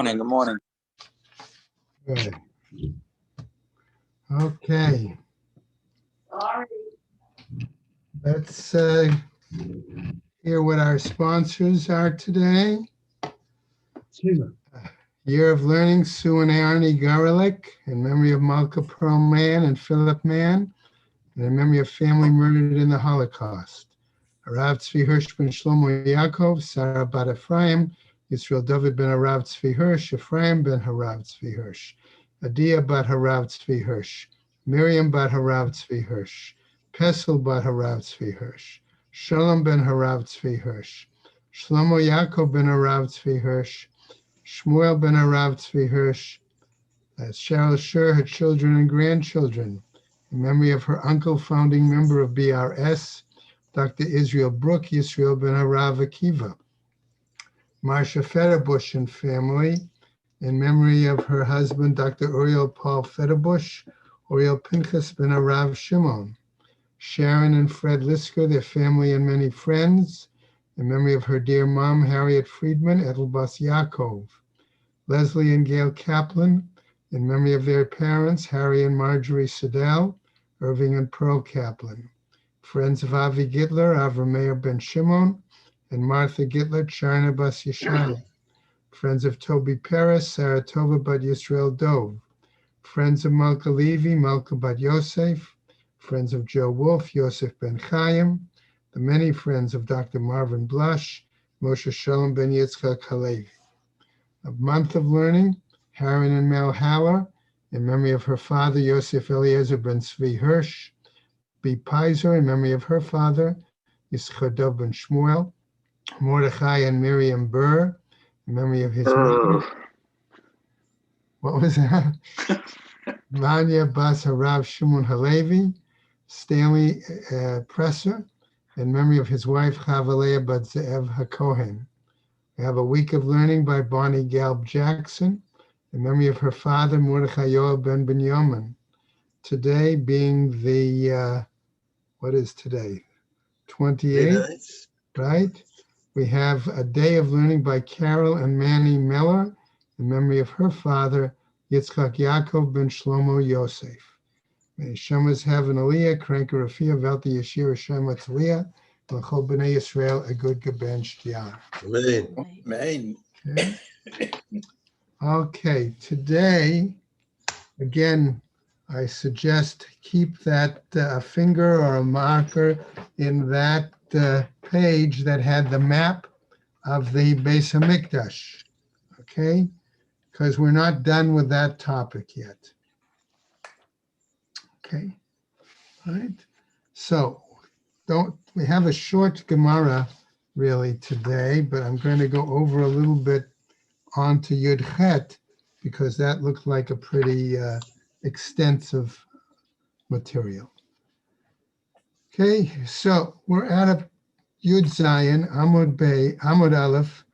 Good morning. Good. Okay. Let's hear what our sponsors are today. Year of Learning, Sue and Arnie Garlick, in memory of Malka Pearl Mann and Philip Mann, and in memory of family murdered in the Holocaust. Harav Tzvi Hirsch ben Shlomo Yaakov, Sarah bat Ephraim, Yisrael David ben Harav Tzvi Hirsch, Ephraim ben Harav Tzvi Hirsch, Adia bat Harav Tzvi Hirsch, Miriam bat Harav Tzvi Hirsch, Pesel bat Harav Tzvi Hirsch, Shalom ben Harav Tzvi Hirsch, Shlomo Yaakov ben Harav Tzvi Hirsch, Shmuel ben Harav Tzvi Hirsch, Cheryl Scher, her children and grandchildren, in memory of her uncle, founding member of BRS, Dr. Israel Brook, Yisrael ben Harav Akiva. Marcia Federbush and family, in memory of her husband, Dr. Uriel Paul Federbush, Uriel Pinchas ben Harav Shimon. Sharon and Fred Lisker, their family and many friends, in memory of her dear mom, Harriet Friedman, Edelbas Yaakov. Leslie and Gail Kaplan, in memory of their parents, Harry and Marjorie Siddell, Irving and Pearl Kaplan. Friends of Avi Gitler, Avram Meir ben Shimon, and Martha Gitler, Charna bas Yeshaya. Friends of Toby Peres, Sarah Tova bat Yisrael Dov. Friends of Malka Levi, Malka bat Yosef. Friends of Joe Wolf, Yosef ben Chaim. The many friends of Dr. Marvin Blush, Moshe Shalom ben Yitzchak Halevi. A month of learning, Haran and Mel Haller, in memory of her father, Yosef Eliezer ben Tzvi Hirsch. B. Pizer, in memory of her father, Yitzchak ben Shmuel. Mordechai and Miriam Burr, in memory of his mother. What was that? Vanya Bas Harav Shimon Halevi. Stanley Presser, in memory of his wife, Chavalea bat Ze'ev HaKohen. We have a week of learning by Bonnie Galb Jackson, in memory of her father, Mordechai Yoel ben Binyamin. Today being the, what is today? 28th, right? We have a day of learning by Carol and Manny Miller, in memory of her father, Yitzchak Yaakov ben Shlomo Yosef. May Shemas have an Aliyah, Kranker Rafia, Velti Yeshir, Shema Tzliah, L'chol B'nai Yisrael, a good Gaben Shtiyan. Amen. Okay, today, again, I suggest keep that finger or a marker in that page that had the map of the Beis Hamikdash, okay? Because we're not done with that topic yet. Okay, all right. So we have a short Gemara really today, but I'm going to go over a little bit onto Yud Chet because that looked like a pretty extensive material. Okay, so we're at a Yud Zayin, Amud Aleph.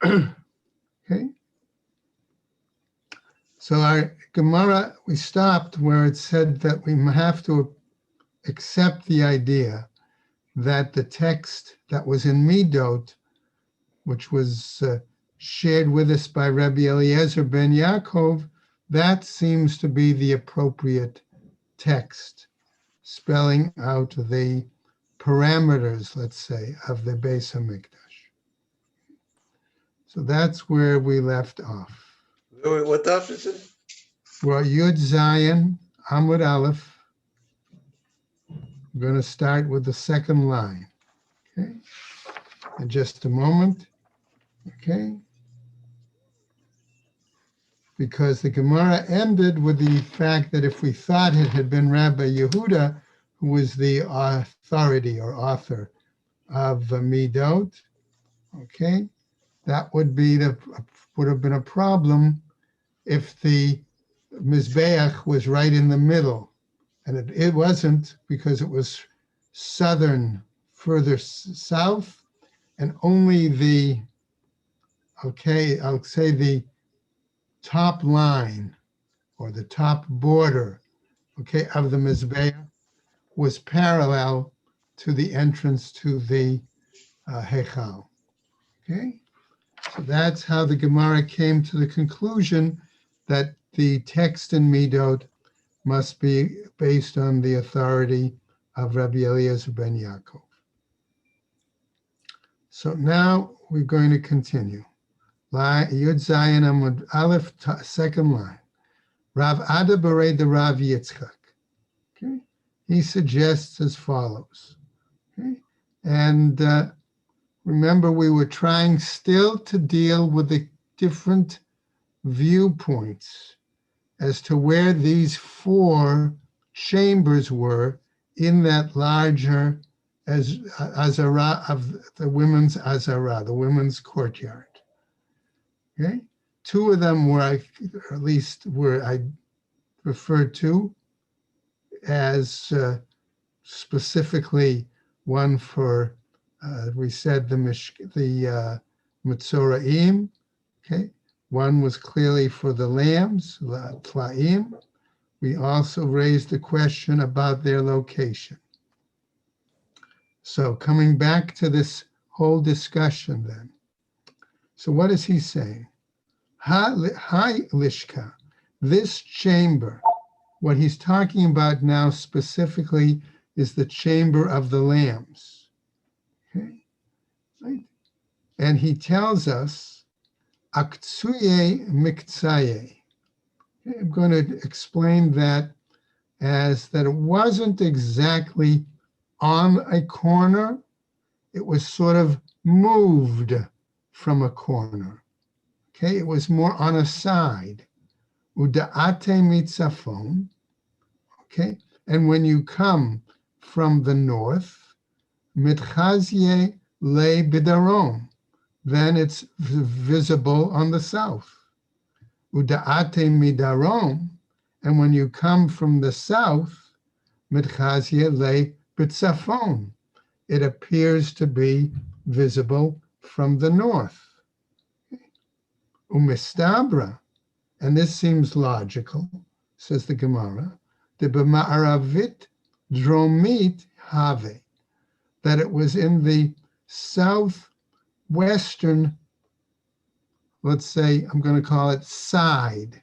Okay. So our Gemara, we stopped where it said that we have to accept the idea that the text that was in Midot, which was shared with us by Rabbi Eliezer ben Yaakov, that seems to be the appropriate text, spelling out the parameters, let's say, of the Beis Hamikdash. So that's where we left off. What daf is it? We're Yud Zayin, Amud Aleph. We're going to start with the second line. Okay. In just a moment. Okay. Because the Gemara ended with the fact that if we thought it had been Rabbi Yehuda, who was the authority or author of Midot, okay, that would have been a problem if the Mizbeach was right in the middle. And it wasn't, because it was further south, and only the top line or the top border, okay, of the Mizbeach was parallel to the entrance to the Heichal. Okay, So that's how the Gemara came to the conclusion that the text in Midot must be based on the authority of Rabbi Eliezer ben Yaakov. So now we're going to continue. Yud Zayin Amud Aleph, second line. Rav Ada Berei the Rav Yitzchak. Okay, he suggests as follows. Okay, and remember, we were trying still to deal with the different viewpoints as to where these four chambers were in that larger Azara of the women's Azara, the women's courtyard. Okay, two of them were, or at least were I referred to as specifically one for we said the Mitzoraim. Okay, one was clearly for the lambs, Tlaim. We also raised the question about their location. So coming back to this whole discussion then. So what is he saying? Hi Lishka, this chamber, what he's talking about now specifically is the chamber of the lambs. Okay, right? And he tells us, Aktsuye Miktsaye. Okay, I'm going to explain that as that it wasn't exactly on a corner, it was sort of moved from a corner. Okay, it was more on a side. Uda'ate mitzafon. Okay, and when you come from the north, mitchazye le bidarom, then it's visible on the south. Uda'ate midarom, and when you come from the south, mitchazye le bitzafon, it appears to be visible from the north. Umistabra, and this seems logical, says the Gemara, the b'ma'aravit dromit have, that it was in the southwestern, let's say, I'm going to call it side,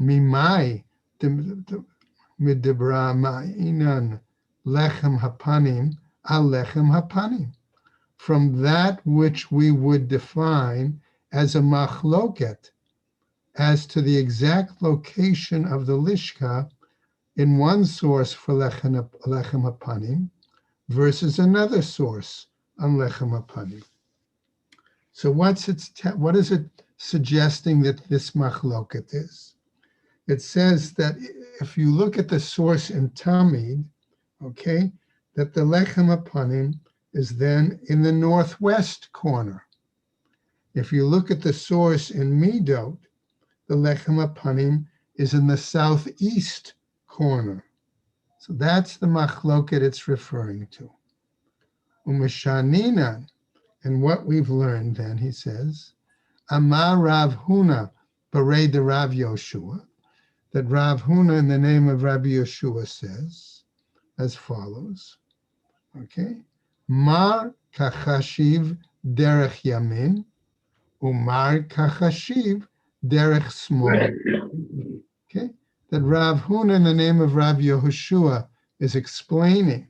mimai, midibra ma'inan lechem hapanim al lechem hapanim, from that which we would define as a machloket, as to the exact location of the lishka in one source for lechem hapanim versus another source on lechem hapanim. So what is it suggesting that this machloket is? It says that if you look at the source in Tamid, okay, that the lechem hapanim is then in the northwest corner. If you look at the source in Midot, the lechem hapanim is in the southeast corner. So that's the machloket it's referring to. Umeshaninan, and what we've learned then, he says, Amar Rav Huna Berei de Rav Yoshua, that Rav Huna in the name of Rabbi Yoshua says as follows, okay, Mar kachashiv derech yamin, umar kachashiv derech small. Okay, that Rav Huna in the name of Rabbi Yehoshua is explaining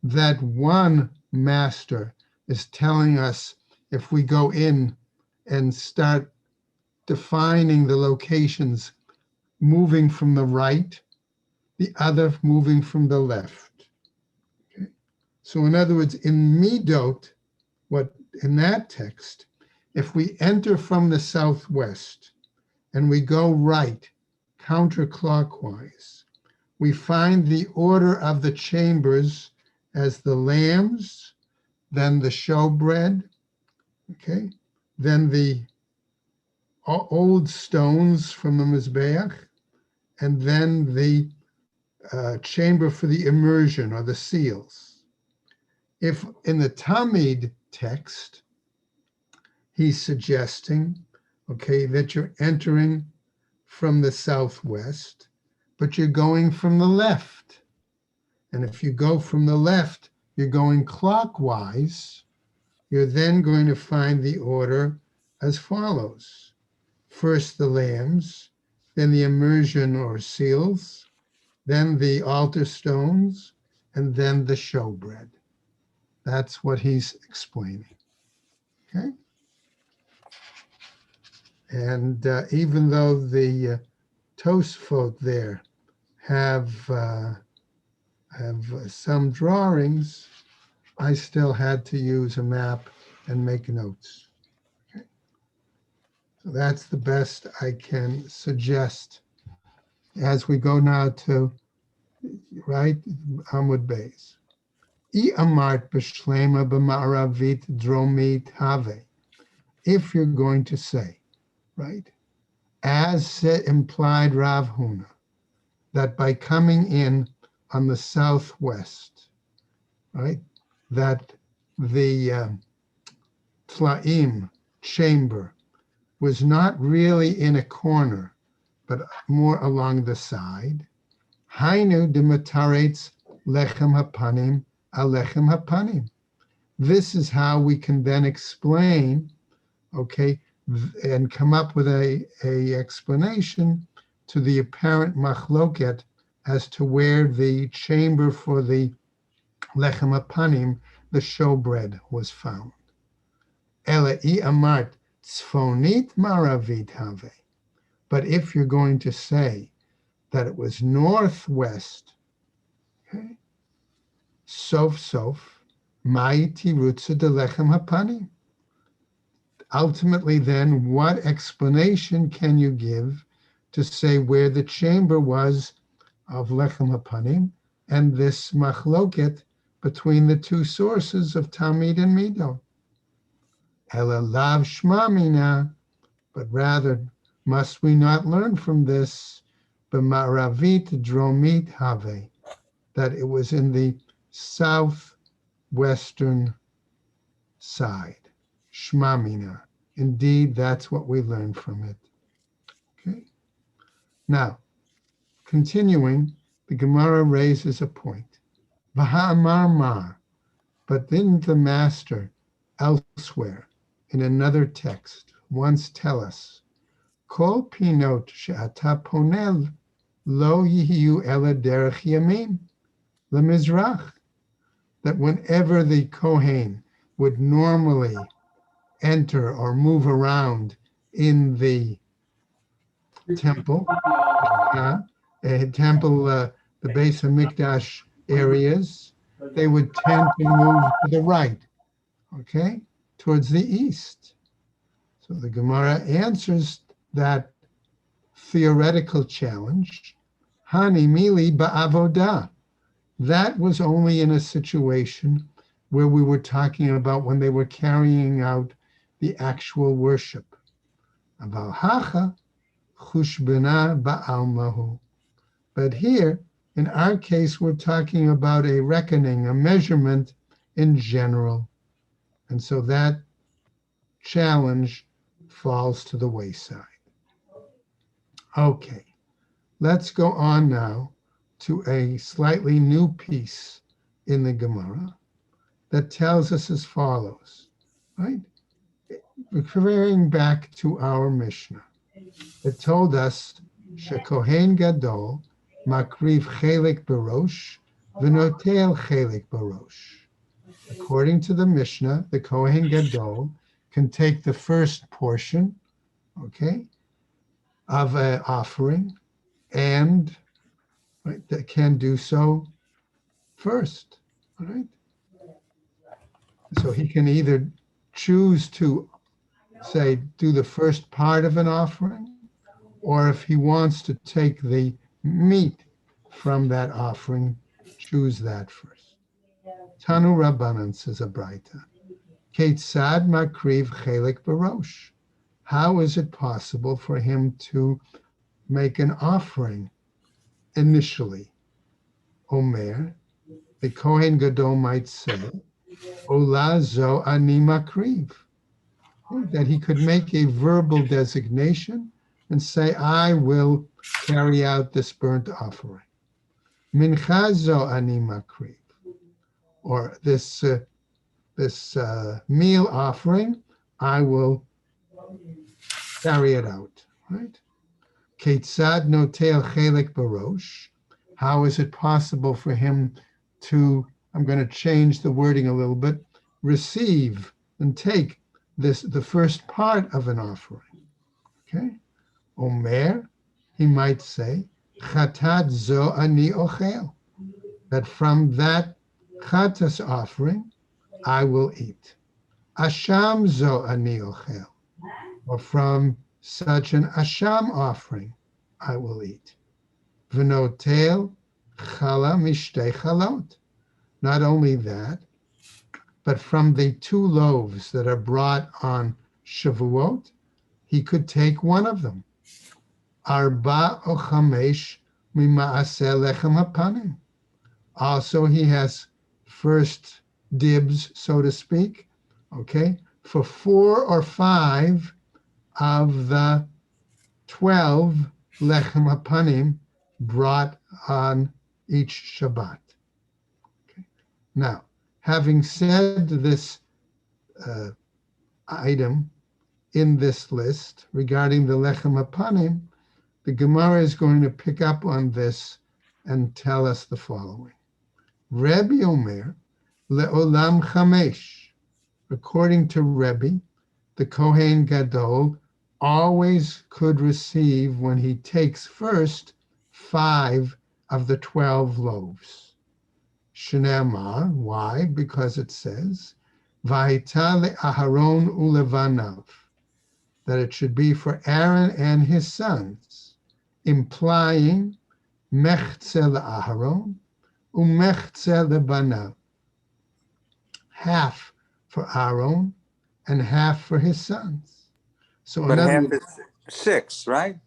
that one master is telling us if we go in and start defining the locations, moving from the right, the other moving from the left. Okay, so in other words, in Midot, what in that text, if we enter from the southwest and we go right, counterclockwise, we find the order of the chambers as the lambs, then the showbread, okay, then the old stones from the Mizbeach, and then the chamber for the immersion or the seals. If in the Tamid text, he's suggesting, okay, that you're entering from the southwest, but you're going from the left. And if you go from the left, you're going clockwise, you're then going to find the order as follows. First the lambs, then the immersion or seals, then the altar stones, and then the showbread. That's what he's explaining. Okay? And even though the Tosfot there have some drawings, I still had to use a map and make notes. Okay? So that's the best I can suggest as we go now to, right, Amud Beis. I amart b'shlema b'ma'aravit dromit have. If you're going to say, right, as implied Rav Huna, that by coming in on the southwest, right, that the Tlaim chamber was not really in a corner, but more along the side. Hainu demataretz lechem hapanim alechem hapanim. This is how we can then explain, okay, and come up with a explanation to the apparent machloket as to where the chamber for the lechem hapanim, the showbread, was found. Ela I amart tzfonit maravit have. But if you're going to say that it was northwest, okay, sof, mai tirutza de lechem hapanim. Ultimately, then, what explanation can you give to say where the chamber was of lechem hapanim and this machloket between the two sources of Talmid and Mido? Ela lav shma mina, but rather, must we not learn from this, b'ma'aravit dromit have, that it was in the southwestern side? Shma mina. Indeed, that's what we learn from it. Okay. Now, continuing, the Gemara raises a point. V'ha'amar mar, but didn't the master elsewhere in another text once tell us, Kol pinot she'ata ponel lo yihiyu ela derech yamin lemizrach, that whenever the Kohen would normally enter or move around in the temple, the Beis Hamikdash areas, they would tend to move to the right, okay, towards the east. So the Gemara answers that theoretical challenge, Hani mili ba'avodah. That was only in a situation where we were talking about when they were carrying out the actual worship. Aval hacha chushbena ba'almahu. But here, in our case, we're talking about a reckoning, a measurement in general. And so that challenge falls to the wayside. Okay, let's go on now to a slightly new piece in the Gemara that tells us as follows, right? Referring back to our Mishnah, it told us, Shekohen Gadol makriv chelik barosh v'notel chelik barosh. According to the Mishnah, the Kohen Gadol can take the first portion, okay, of an offering, and right, that can do so first, right? So he can either choose to say do the first part of an offering, or if he wants to take the meat from that offering, choose that first. Tanu Rabbanan, says a Braita, Ketzad makriv chelik barosh. How is it possible for him to make an offering initially? Omer, the Kohen Gadol might say, Ola zo ani makriv, that he could make a verbal designation and say, I will carry out this burnt offering. Mincha zo ani makriv, or this meal offering, I will carry it out, right? Ketzad notel chelik barosh. How is it possible for him to, I'm going to change the wording a little bit, receive and take the first part of an offering? Okay? Omer, he might say, chatat zo ani ochel, that from that chatas offering, I will eat. Asham zo ani ochel, or from such an asham offering, I will eat. V'notel chala mishtei chalot. Not only that, but from the 2 loaves that are brought on Shavuot, he could take one of them. Arba o chamesh mima'aseh lechem hapanim. Also, he has first dibs, so to speak, okay, for 4 or 5 of the 12 lechem hapanim brought on each Shabbat. Okay. Now, having said this item in this list regarding the lechem hapanim, the Gemara is going to pick up on this and tell us the following. Rebbe Omer le'olam chamesh. According to Rebbe, the Kohen Gadol always could receive when he takes first 5 of the 12 loaves. Shneamar, why? Because it says, Va'ita le'Aharon ulevanav, that it should be for Aaron and his sons, implying mechze le'Aharon umechze lebanav, half for Aaron and half for his sons. So But half words, is 6, right?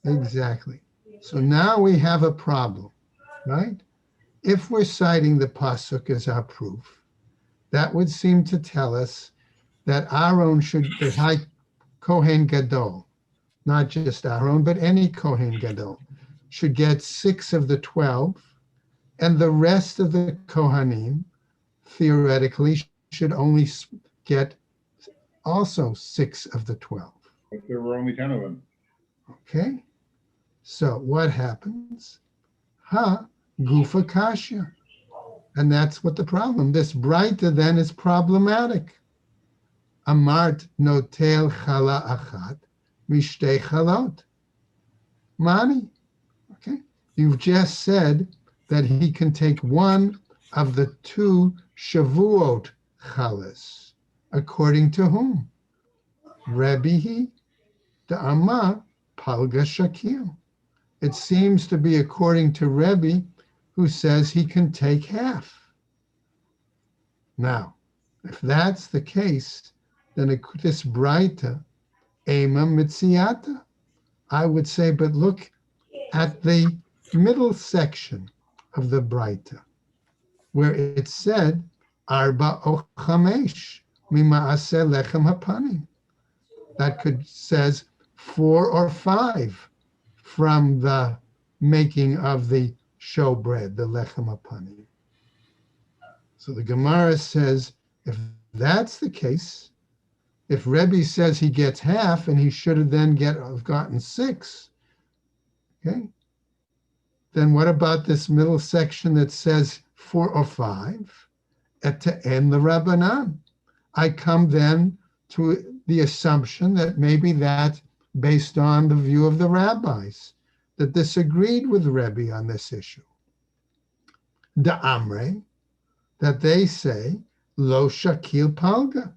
exactly. So now we have a problem, right? If we're citing the pasuk as our proof, that would seem to tell us that Aaron should, the high Kohen Gadol, not just Aaron, but any Kohen Gadol, should get 6 of the 12, and the rest of the Kohanim, theoretically, should only get also 6 of the 12. But there were only 10 of them. Okay? So what happens? Gufa kasha. And that's what the problem. This Braita then is problematic. Amart notel chala achat mishtei chalot. Mani. Okay? You've just said that he can take one of the 2 Shavuot chalas. According to whom? Rebbe Da'ama Palga Shakil. It seems to be according to Rebbe, who says he can take half. Now, if that's the case, then this Braita, Ema Mitziata, I would say, but look at the middle section of the Braita, where it said, Arba o Chamesh Mima'aseh Lechem Hapanim. That could says 4 or 5 from the making of the showbread, the lechem hapanim. So the Gemara says, if that's the case, if Rebbe says he gets half and he should have then gotten 6, okay, then what about this middle section that says 4 or 5? To end the Rabbanan. I come then to the assumption that maybe that's based on the view of the rabbis that disagreed with Rebbe on this issue. The Amre, that they say, lo shakil palga,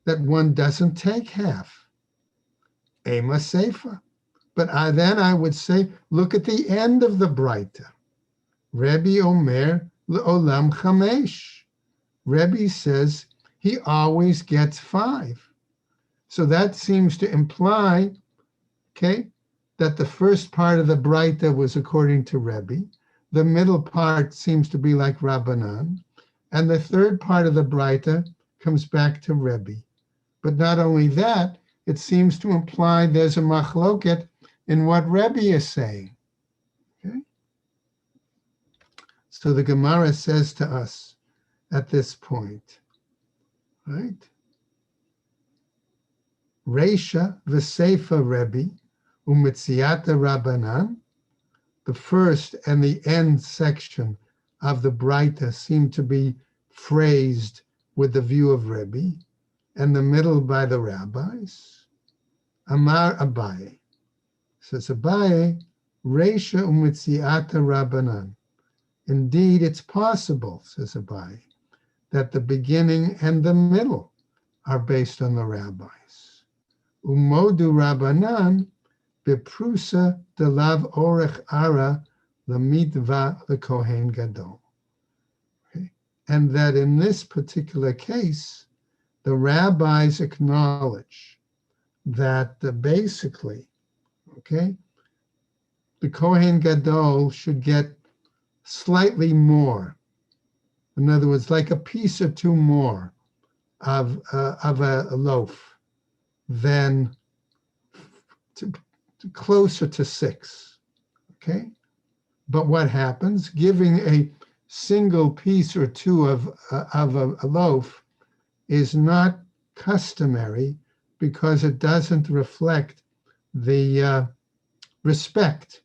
that one doesn't take half. Ema seifa. But then I would say, look at the end of the Braita. Rebbe Omer le'olam chamesh. Rebbe says he always gets 5. So that seems to imply, okay, that the first part of the Braita was according to Rebbe, the middle part seems to be like Rabbanan, and the third part of the Braita comes back to Rebbe. But not only that, it seems to imply there's a machloket in what Rebbe is saying. Okay? So the Gemara says to us at this point, right? Reisha v'Seifa Rebbe u'Mitziata Rabbanan. The first and the end section of the Braita seem to be phrased with the view of Rebbe, and the middle by the rabbis. Amar Abaye. Says Abaye, Reisha u'Mitziata Rabbanan. Indeed, it's possible, says Abaye, that the beginning and the middle are based on the rabbis. Umodu Rabbanan beprusa delav orech ara lemitva the Kohen Gadol. Okay? And that in this particular case, the rabbis acknowledge that basically, okay, the Kohen Gadol should get slightly more. In other words, like a piece or two more of a loaf than closer to 6. Okay, but what happens? Giving a single piece or two of a loaf is not customary because it doesn't reflect the respect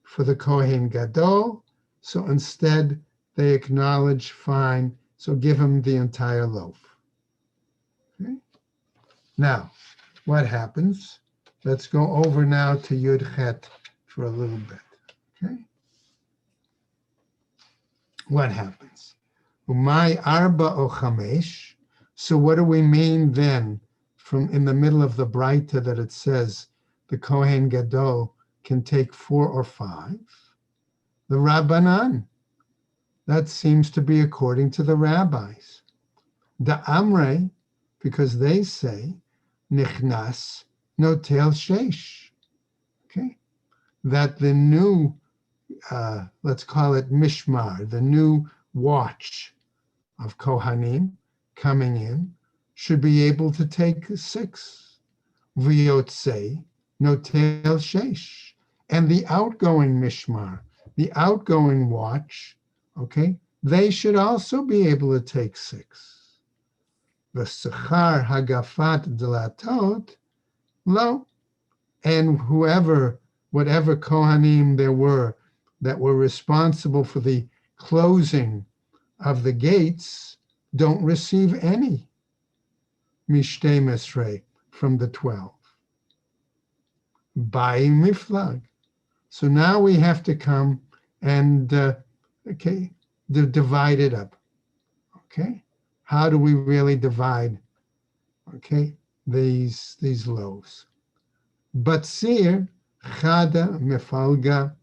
for the Kohen Gadol. So instead, they acknowledge, fine, so give him the entire loaf. Okay? Now, what happens? Let's go over now to Yud Chet for a little bit. Okay? What happens? Umay arba o chamesh. So what do we mean then from in the middle of the Braita that it says the Kohen Gadol can take 4 or 5? The Rabbanan. That seems to be according to the rabbis. The Amrei, because they say, Nichnas notel sheish. Okay? That the new, let's call it mishmar, the new watch of Kohanim coming in, should be able to take 6. V'yotzei notel sheish. And the outgoing mishmar, the outgoing watch, okay, they should also be able to take 6. V'sechar hagafat delatot, lo. And whatever Kohanim there were that were responsible for the closing of the gates, don't receive any mishtei mesrei from the 12. By miflag. So now we have to come and divide it up. Okay, how do we really divide? Okay, these loaves. Batsir chada mefalga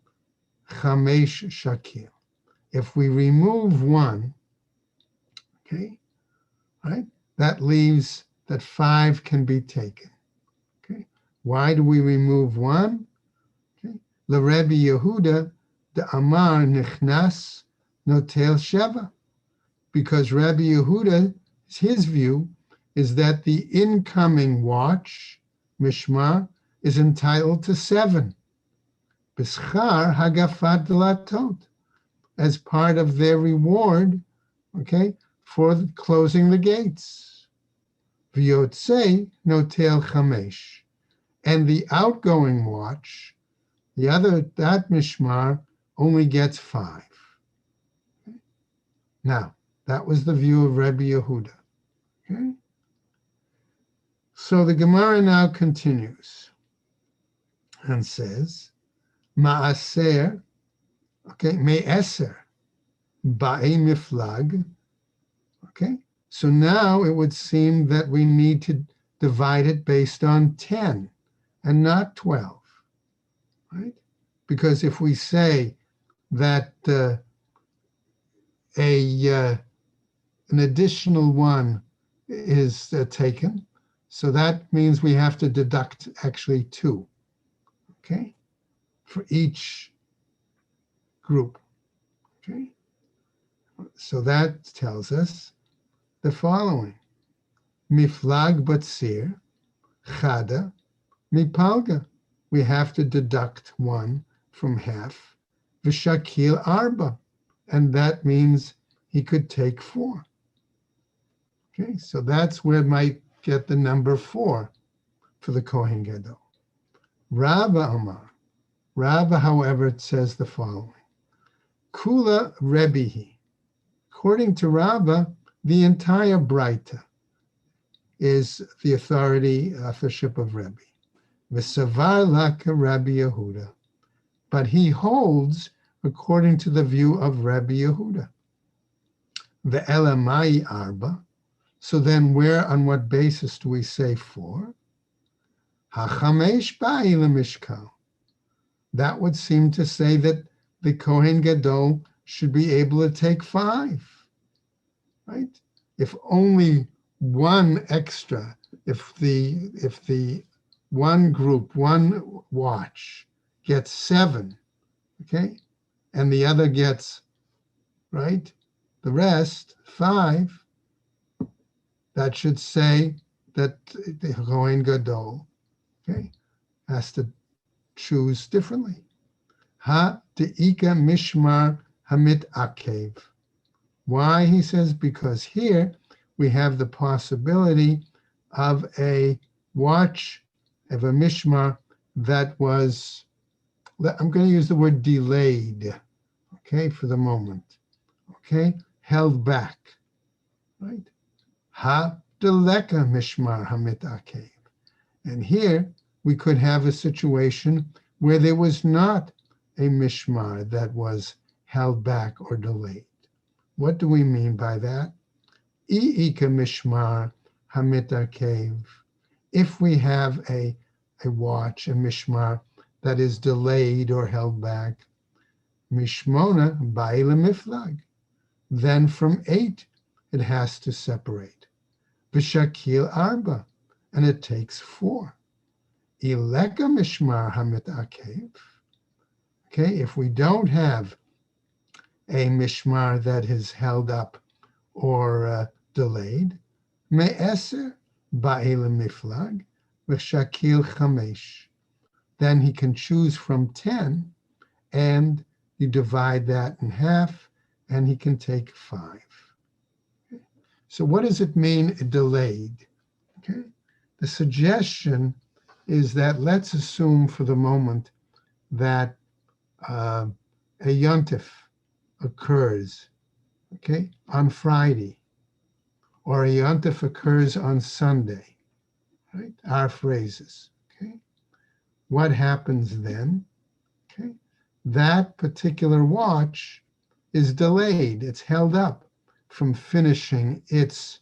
chamesh shakil. If we remove one, okay, right, that leaves that 5 can be taken. Okay, why do we remove one? Okay, the Rebbe Yehuda the Amar nichnas notel sheva, because Rabbi Yehuda, his view is that the incoming watch, mishmar, is entitled to 7. B'schar hagafat delatot, as part of their reward, okay, for closing the gates. V'yotzei notel chamesh, and the outgoing watch, that mishmar only gets 5. Okay? Now, that was the view of Rabbi Yehuda. Okay? So the Gemara now continues and says, Ma'aser, okay, me'eser, ba'i miflag. Okay, so now it would seem that we need to divide it based on 10 and not 12, right? Because if we say that an additional one is taken, so that means we have to deduct actually 2, okay, for each group, okay? So that tells us the following. Miflag batsir, chada, mipalga. We have to deduct 1 from half, v'shakil arba, and that means he could take 4. Okay, so that's where it might get the number 4 for the Kohen Gadol. Rava Amar. Rava, however, it says the following. Kula Rebihi. According to Rava, the entire Braita is the authorship of Rebbe. V'savar laka Rabbi Yehuda. But he holds according to the view of Rabbi Yehuda. Ve'elamai arba. So then on what basis do we say 4? Hachamesh ba'i lemishkal. That would seem to say that the Kohen Gadol should be able to take 5, right? If only one extra, if the one group, one watch gets 7, okay, and the other gets, right, the rest, 5, that should say that the Kohen Gadol, okay, has to choose differently. Ha de'ika mishmar hamit akev. Why? He says, because here we have the possibility of a watch, of a mishmar that was, I'm going to use the word delayed, okay, for the moment, okay, held back, right? Ha deleka mishmar hamit akev. And here we could have a situation where there was not a mishmar that was held back or delayed. What do we mean by that? I'ika mishmar hamit akev. If we have a watch, a mishmar, that is delayed or held back, mishmona ba'ila miflag. Then from 8, it has to separate. V'shakil arba, and it takes 4. Ileka mishmar hamit akev. Okay, if we don't have a mishmar that is held up or delayed, me'eser ba'ila miflag v'shakil chamesh. Then he can choose from 10, and you divide that in half, and he can take 5. Okay. So what does it mean delayed? Okay, the suggestion is that let's assume for the moment that a yontif occurs, okay, on Friday, or a yontif occurs on Sunday, right? Our phrases, okay? What happens then? Okay, that particular watch is delayed. It's held up from finishing its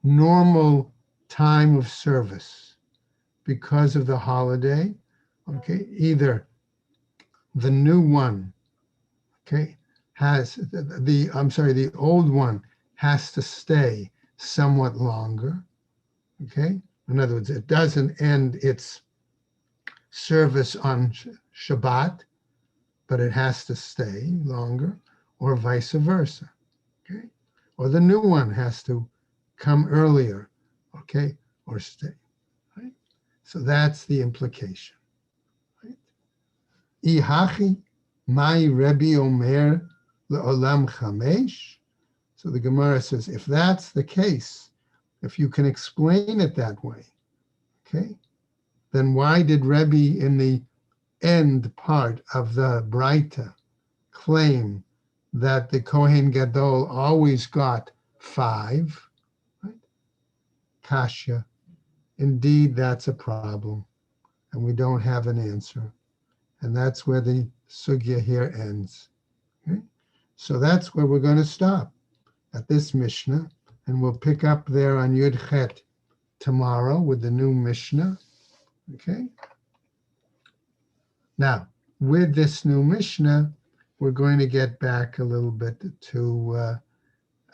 normal time of service because of the holiday. Okay, either the new one, okay, has the old one has to stay somewhat longer. Okay, in other words, it doesn't end its service on Shabbat, but it has to stay longer, or vice versa. Okay, or the new one has to come earlier, okay, or stay. Right? So that's the implication. Ihachi mai Rebbe Omer le'olam chamesh. So the Gemara says, if that's the case, if you can explain it that way, okay, then why did Rebbe in the end part of the Braita claim that the Kohen Gadol always got 5? Right? Kasha. Indeed, that's a problem, and we don't have an answer. And that's where the sugya here ends. Okay? So that's where we're going to stop, at this Mishnah, and we'll pick up there on Yud Chet tomorrow with the new Mishnah. Okay? Now, with this new Mishnah, we're going to get back a little bit to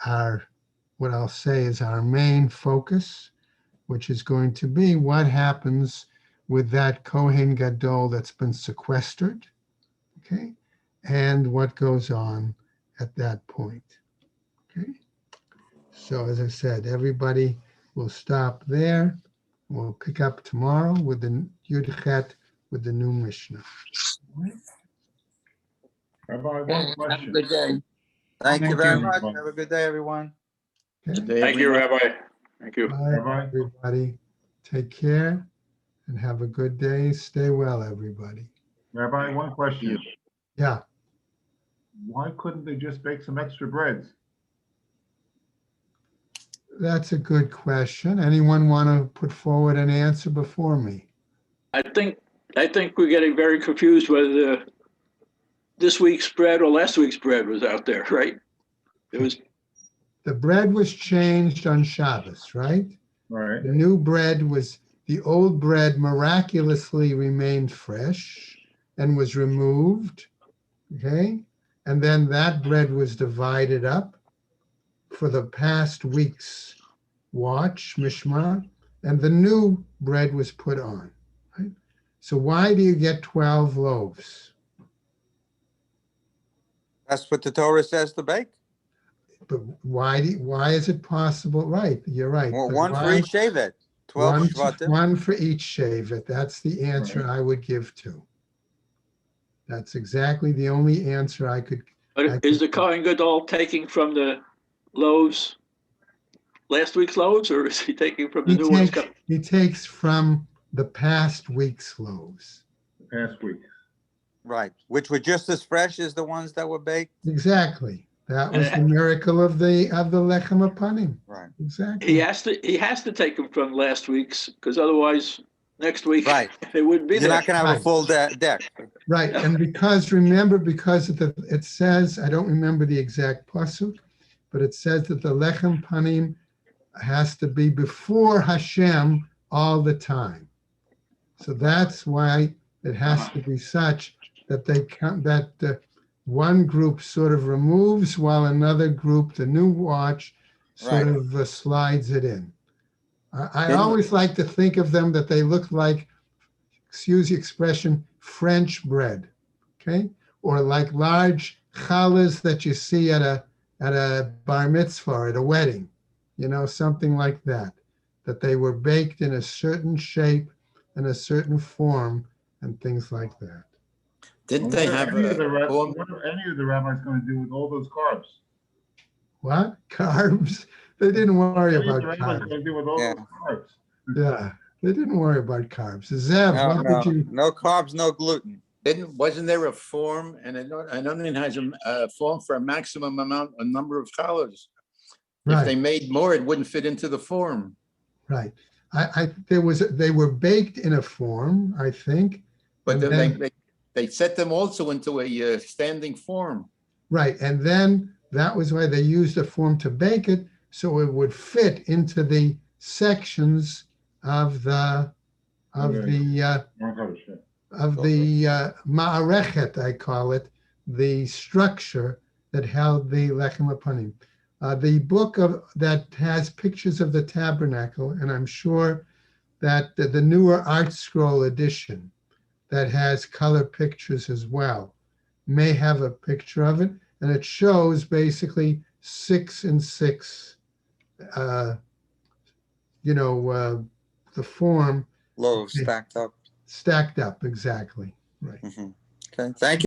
what I'll say is our main focus, which is going to be what happens with that Kohen Gadol that's been sequestered, okay, and what goes on at that point, okay? So as I said, everybody will stop there. We'll pick up tomorrow with the Yud Chet with the new Mishnah. Rabbi, one Have a question. good day. Thank you Thank very you. much. Have a good day, everyone. Okay? Good day, Thank you, everyone. Rabbi. Thank you. Bye, Bye-bye. everybody. Take care and have a good day. Stay well, everybody. Rabbi, one question. Yeah, Why couldn't they just bake some extra breads? that's a good question. Anyone want to put forward an answer before me? I think we're getting very confused whether this week's bread or last week's bread was out there, right? It was, The bread was changed on Shabbos, right? Right. The new bread was, the old bread miraculously remained fresh and was removed, okay? And then that bread was divided up for the past week's watch, Mishmar, and the new bread was put on, right? So why do you get 12 loaves? That's what the Torah says to bake. But why is it possible? Right, you're right. Well, But one for why- each Shevet. 12 Shvatim. One for each Shevet. That's the answer I would give to. That's exactly the only answer I could. but is the Kohen Gadol taking from the loaves, last week's loaves, or is he taking from the new ones? He takes from the past week's loaves. Past week. Right. Which were just as fresh as the ones that were baked. Exactly. That was the miracle of the Lechem Apanim. Right. Exactly. He has to take them from last week's, because otherwise next week Right. they wouldn't be You're there. not going to have Right. a full deck. Right, and because it says, I don't remember the exact pasuk, but it says that the lechem panim has to be before Hashem all the time. So that's why it has to be such that one group sort of removes while another group, the new watch, sort Right. of slides it in. I Didn't- always like to think of them that they look like, excuse the expression, French bread, okay? Or like large challahs that you see at a bar mitzvah, at a wedding, something like that, that they were baked in a certain shape and a certain form and things like that. Didn't they have What a, are any of the rabbis going to do with all those carbs? What? Carbs? They didn't worry What are about the rabbis carbs. going to do with all Yeah. those carbs? Yeah, they didn't worry about carbs. Zev, No carbs, no gluten. wasn't there a form, and an onion has a form for a maximum number of colors? If they Right, made more, it wouldn't fit into the form. right. They were baked in a form, I think. But and then then- they set them also into a standing form. Right, and then that was why they used a form to bake it, so it would fit into the sections of the ma'arechet, I call it, the structure that held the lechem apanim. The book that has pictures of the tabernacle, and I'm sure that the newer Art Scroll edition that has color pictures as well may have a picture of it, and it shows basically 6 and 6, the form Loaves stacked up. stacked up, exactly, right. Okay. Thank you.